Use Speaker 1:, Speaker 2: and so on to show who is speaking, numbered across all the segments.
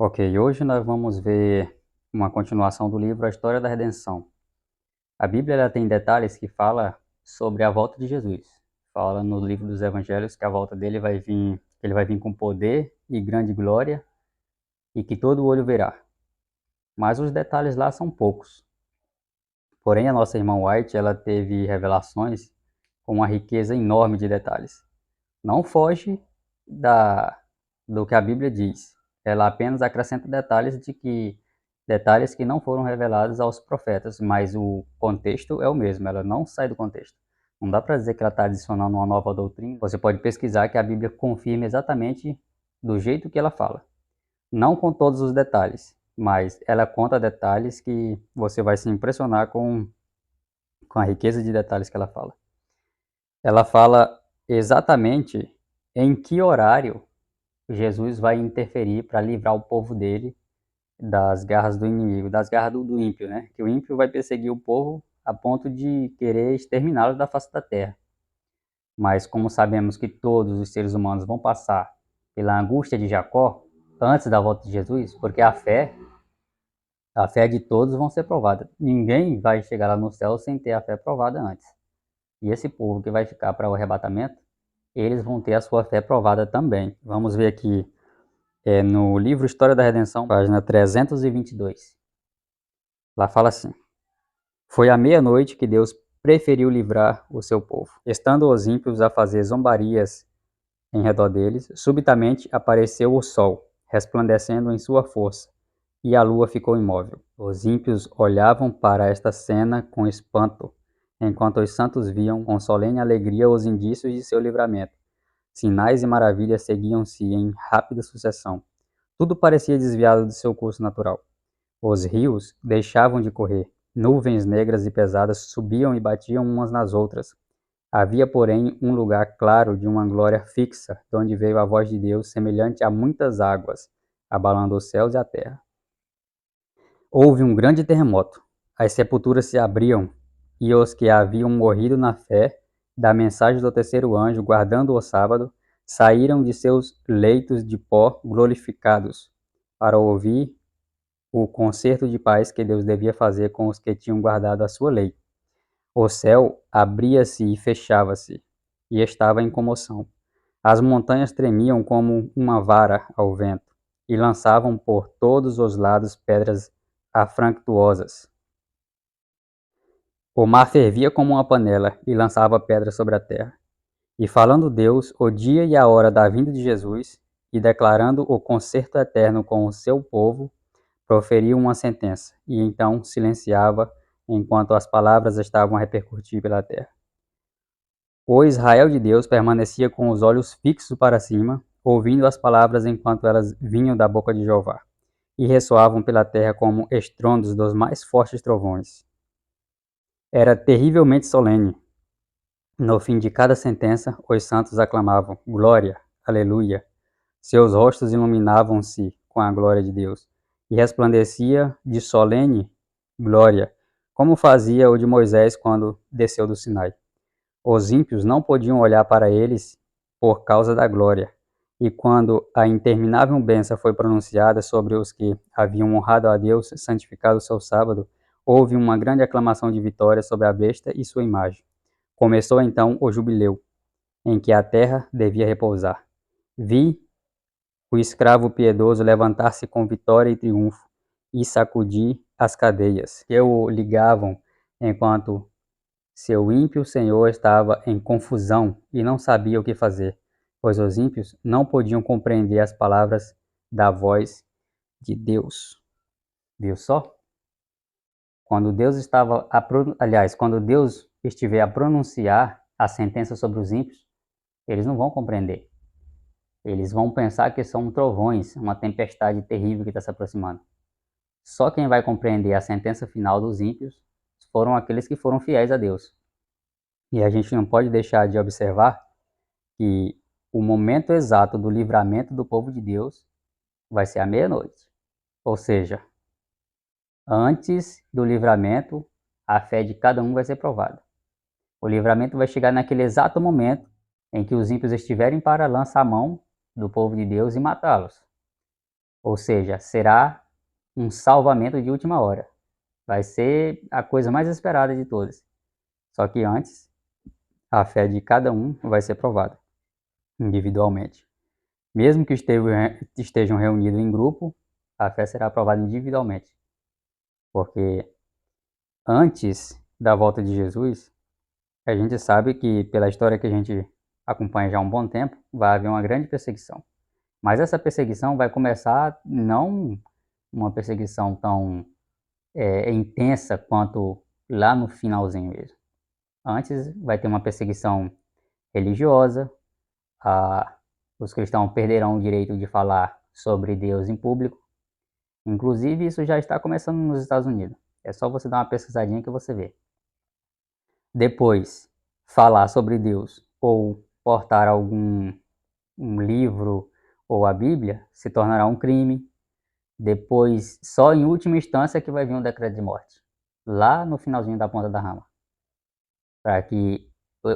Speaker 1: Ok, hoje nós vamos ver uma continuação do livro A História da Redenção. A Bíblia ela tem detalhes que fala sobre a volta de Jesus. Fala no livro dos Evangelhos que a volta dele vai vir, ele vai vir com poder e grande glória e que todo olho verá. Mas os detalhes lá são poucos. Porém, a nossa irmã White ela teve revelações com uma riqueza enorme de detalhes. Não foge da, do que a Bíblia diz. Ela apenas acrescenta detalhes que não foram revelados aos profetas, mas o contexto é o mesmo, ela não sai do contexto. Não dá para dizer que ela está adicionando uma nova doutrina. Você pode pesquisar que a Bíblia confirma exatamente do jeito que ela fala. Não com todos os detalhes, mas ela conta detalhes que você vai se impressionar com a riqueza de detalhes que ela fala. Ela fala exatamente em que horário Jesus vai interferir para livrar o povo dele das garras do inimigo, das garras do ímpio, né? Que o ímpio vai perseguir o povo a ponto de querer exterminá-los da face da terra. Mas como sabemos que todos os seres humanos vão passar pela angústia de Jacó antes da volta de Jesus, porque a fé de todos vão ser provada. Ninguém vai chegar lá no céu sem ter a fé provada antes. E esse povo que vai ficar para o arrebatamento, eles vão ter a sua fé provada também. Vamos ver aqui no livro História da Redenção, página 322. Lá fala assim: Foi à meia-noite que Deus preferiu livrar o seu povo. Estando os ímpios a fazer zombarias em redor deles, subitamente apareceu o sol, resplandecendo em sua força, e a lua ficou imóvel. Os ímpios olhavam para esta cena com espanto, enquanto os santos viam com solene alegria os indícios de seu livramento. Sinais e maravilhas seguiam-se em rápida sucessão. Tudo parecia desviado de seu curso natural. Os rios deixavam de correr. Nuvens negras e pesadas subiam e batiam umas nas outras. Havia, porém, um lugar claro de uma glória fixa, de onde veio a voz de Deus, semelhante a muitas águas, abalando os céus e a terra. Houve um grande terremoto. As sepulturas se abriam, e os que haviam morrido na fé da mensagem do terceiro anjo, guardando o sábado, saíram de seus leitos de pó glorificados, para ouvir o concerto de paz que Deus devia fazer com os que tinham guardado a sua lei. O céu abria-se e fechava-se, e estava em comoção. As montanhas tremiam como uma vara ao vento, e lançavam por todos os lados pedras afranctuosas. O mar fervia como uma panela, e lançava pedras sobre a terra. E falando Deus o dia e a hora da vinda de Jesus, e declarando o concerto eterno com o seu povo, proferiu uma sentença, e então silenciava enquanto as palavras estavam a repercutir pela terra. O Israel de Deus permanecia com os olhos fixos para cima, ouvindo as palavras enquanto elas vinham da boca de Jeová, e ressoavam pela terra como estrondos dos mais fortes trovões. Era terrivelmente solene. No fim de cada sentença, os santos aclamavam: Glória, Aleluia. Seus rostos iluminavam-se com a glória de Deus, e resplandecia de solene glória, como fazia o de Moisés quando desceu do Sinai. Os ímpios não podiam olhar para eles por causa da glória, e quando a interminável bênção foi pronunciada sobre os que haviam honrado a Deus, santificado o seu sábado, houve uma grande aclamação de vitória sobre a besta e sua imagem. Começou então o jubileu, em que a terra devia repousar. Vi o escravo piedoso levantar-se com vitória e triunfo, e sacudir as cadeias que o ligavam, enquanto seu ímpio senhor estava em confusão e não sabia o que fazer, pois os ímpios não podiam compreender as palavras da voz de Deus. Viu só? Quando Deus estiver a pronunciar a sentença sobre os ímpios, eles não vão compreender. Eles vão pensar que são trovões, uma tempestade terrível que está se aproximando. Só quem vai compreender a sentença final dos ímpios foram aqueles que foram fiéis a Deus. E a gente não pode deixar de observar que o momento exato do livramento do povo de Deus vai ser à meia-noite. Ou seja, antes do livramento, a fé de cada um vai ser provada. O livramento vai chegar naquele exato momento em que os ímpios estiverem para lançar a mão do povo de Deus e matá-los. Ou seja, será um salvamento de última hora. Vai ser a coisa mais esperada de todas. Só que antes, a fé de cada um vai ser provada individualmente. Mesmo que estejam reunidos em grupo, a fé será aprovada individualmente. Porque antes da volta de Jesus, a gente sabe que, pela história que a gente acompanha já há um bom tempo, vai haver uma grande perseguição. Mas essa perseguição vai começar não uma perseguição tão intensa quanto lá no finalzinho mesmo. Antes vai ter uma perseguição religiosa, os cristãos perderão o direito de falar sobre Deus em público. Inclusive, isso já está começando nos Estados Unidos. É só você dar uma pesquisadinha que você vê. Depois, falar sobre Deus ou portar algum livro ou a Bíblia se tornará um crime. Depois, só em última instância que vai vir um decreto de morte. Lá no finalzinho da ponta da rama. Para que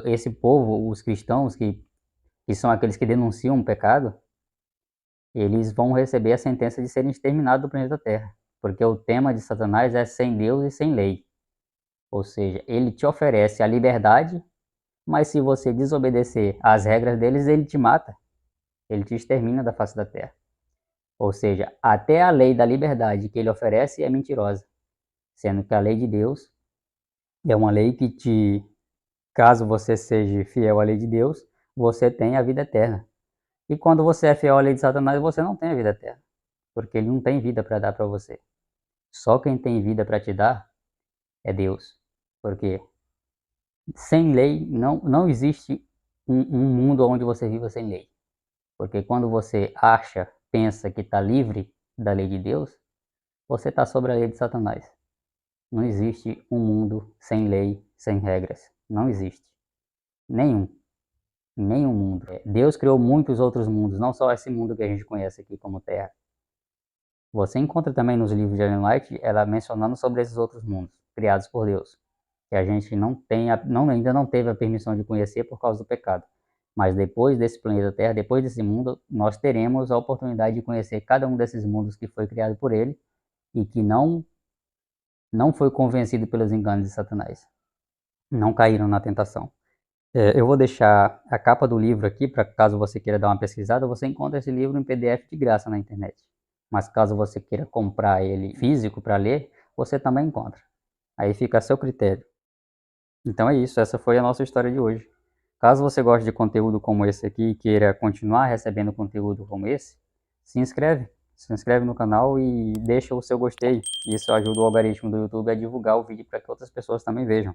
Speaker 1: esse povo, os cristãos, que são aqueles que denunciam o pecado, eles vão receber a sentença de serem exterminados do planeta Terra. Porque o tema de Satanás é sem Deus e sem lei. Ou seja, ele te oferece a liberdade, mas se você desobedecer às regras deles, ele te mata. Ele te extermina da face da terra. Ou seja, até a lei da liberdade que ele oferece é mentirosa. Sendo que a lei de Deus é uma lei que caso você seja fiel à lei de Deus, você tem a vida eterna. E quando você é fiel à lei de Satanás, você não tem a vida eterna. Porque ele não tem vida para dar para você. Só quem tem vida para te dar é Deus. Porque sem lei não existe um mundo onde você viva sem lei. Porque quando você pensa que está livre da lei de Deus, você está sobre a lei de Satanás. Não existe um mundo sem lei, sem regras. Não existe. Nenhum. Nenhum mundo. Deus criou muitos outros mundos, não só esse mundo que a gente conhece aqui como Terra. Você encontra também nos livros de Ellen White ela mencionando sobre esses outros mundos, criados por Deus, que a gente ainda não teve a permissão de conhecer por causa do pecado. Mas depois desse planeta Terra, depois desse mundo, nós teremos a oportunidade de conhecer cada um desses mundos que foi criado por ele e que não foi convencido pelos enganos de Satanás. Não caíram na tentação. Eu vou deixar a capa do livro aqui, para caso você queira dar uma pesquisada, você encontra esse livro em PDF de graça na internet. Mas caso você queira comprar ele físico para ler, você também encontra. Aí fica a seu critério. Então é isso, essa foi a nossa história de hoje. Caso você goste de conteúdo como esse aqui e queira continuar recebendo conteúdo como esse, se inscreve. Se inscreve no canal e deixa o seu gostei. Isso ajuda o algoritmo do YouTube a divulgar o vídeo para que outras pessoas também vejam.